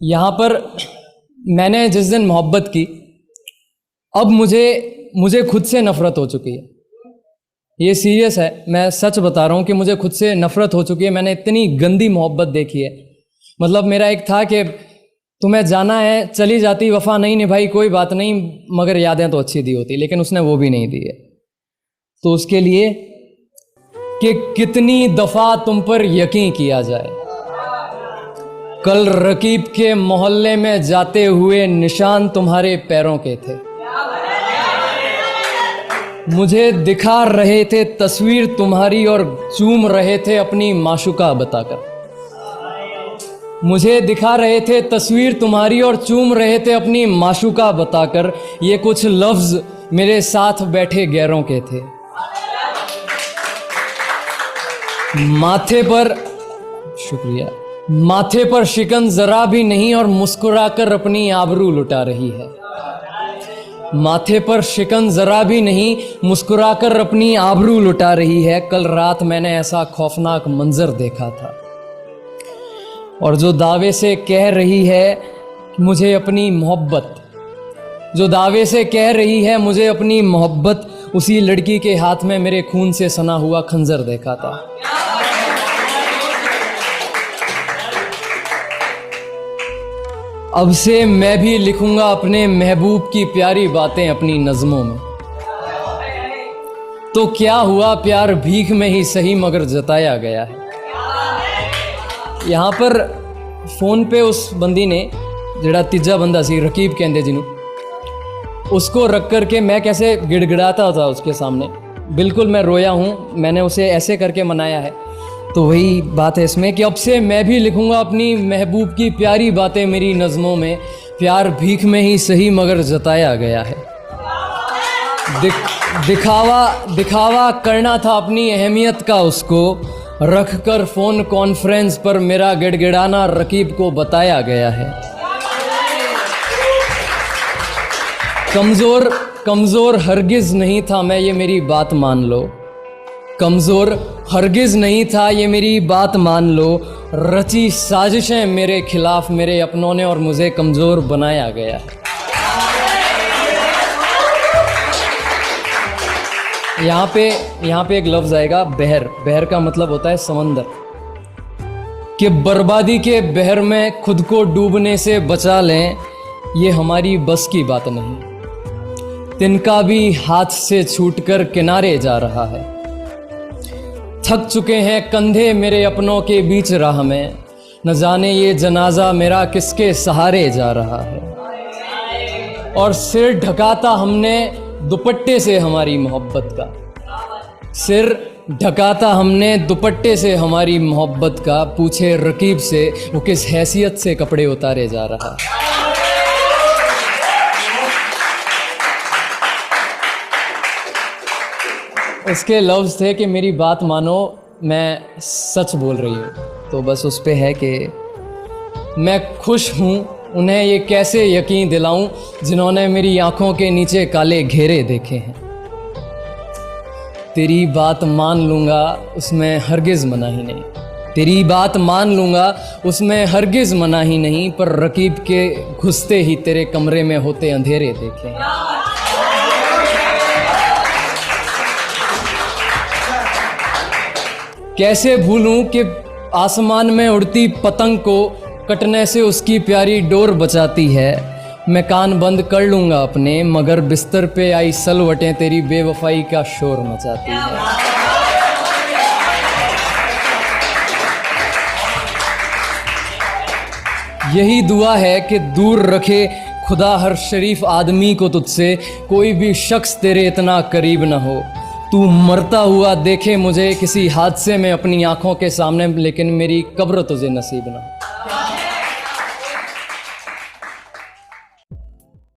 यहाँ पर मैंने जिस दिन मोहब्बत की, अब मुझे खुद से नफ़रत हो चुकी है। ये सीरियस है, मैं सच बता रहा हूँ कि मुझे खुद से नफ़रत हो चुकी है। मैंने इतनी गंदी मोहब्बत देखी है। मतलब मेरा एक था कि तुम्हें जाना है, चली जाती, वफ़ा नहीं निभाई, कोई बात नहीं, मगर यादें तो अच्छी दी होती, लेकिन उसने वो भी नहीं दी है। तो उसके लिए कि कितनी दफ़ा तुम पर यकीन किया जाए। कल रकीब के मोहल्ले में जाते हुए निशान तुम्हारे पैरों के थे। मुझे दिखा रहे थे तस्वीर तुम्हारी और चूम रहे थे अपनी माशूका बताकर। मुझे दिखा रहे थे तस्वीर तुम्हारी और चूम रहे थे अपनी माशूका बताकर। ये कुछ लफ्ज़ मेरे साथ बैठे गैरों के थे। माथे पर शिकन जरा भी नहीं और मुस्कुराकर अपनी आबरू लुटा रही है। माथे पर शिकन जरा भी नहीं, मुस्कुराकर अपनी आबरू लुटा रही है। कल रात मैंने ऐसा खौफनाक मंजर देखा था। और जो दावे से कह रही है मुझे अपनी मोहब्बत, जो दावे से कह रही है मुझे अपनी मोहब्बत, उसी लड़की के हाथ में मेरे खून से सना हुआ खंजर देखा था। अब से मैं भी लिखूंगा अपने महबूब की प्यारी बातें अपनी नज़मों में। तो क्या हुआ, प्यार भीख में ही सही मगर जताया गया है। यहाँ पर फ़ोन पे उस बंदी ने, जड़ा तीजा बंदा सी, रकीब कहते जिन्हों, उसको रख कर के मैं कैसे गिड़गिड़ाता था उसके सामने। बिल्कुल मैं रोया हूँ, मैंने उसे ऐसे करके मनाया है। तो वही बात है इसमें कि अब से मैं भी लिखूंगा अपनी महबूब की प्यारी बातें मेरी नज़मों में। प्यार भीख में ही सही मगर जताया गया है। दिखावा करना था अपनी अहमियत का उसको, रख कर फ़ोन कॉन्फ्रेंस पर मेरा गिड़गिड़ाना रकीब को बताया गया है। कमज़ोर हरगिज़ नहीं था मैं, ये मेरी बात मान लो। कमज़ोर हरगिज़ नहीं था, ये मेरी बात मान लो। रची साजिशें मेरे खिलाफ मेरे अपनों ने और मुझे कमज़ोर बनाया गया है। यहाँ पे एक लफ्ज़ आएगा बहर। बहर का मतलब होता है समंदर। कि बर्बादी के बहर में खुद को डूबने से बचा लें, ये हमारी बस की बात नहीं। तिनका भी हाथ से छूटकर किनारे जा रहा है। थक चुके हैं कंधे मेरे अपनों के बीच राह में, न जाने ये जनाजा मेरा किसके सहारे जा रहा है। और सिर ढकाता हमने दुपट्टे से हमारी मोहब्बत का, सिर ढकाता हमने दुपट्टे से हमारी मोहब्बत का। पूछे रकीब से वो किस हैसियत से कपड़े उतारे जा रहा है। इसके लफ्ज़ थे कि मेरी बात मानो, मैं सच बोल रही हूँ। तो बस उस पे है कि मैं खुश हूँ, उन्हें ये कैसे यकीन दिलाऊं जिन्होंने मेरी आंखों के नीचे काले घेरे देखे हैं। तेरी बात मान लूँगा उसमें हरगिज़ मना ही नहीं। तेरी बात मान लूँगा उसमें हरगिज़ मना ही नहीं, पर रकीब के घुसते ही तेरे कमरे में होते अंधेरे देखे हैं। कैसे भूलूं कि आसमान में उड़ती पतंग को कटने से उसकी प्यारी डोर बचाती है। मैं कान बंद कर लूँगा अपने, मगर बिस्तर पे आई सलवटें तेरी बेवफाई का शोर मचाती है। यही दुआ है कि दूर रखे खुदा हर शरीफ आदमी को तुझसे, कोई भी शख्स तेरे इतना करीब ना हो। तू मरता हुआ देखे मुझे किसी हादसे में अपनी आंखों के सामने, लेकिन मेरी कब्र तुझे नसीब ना हो।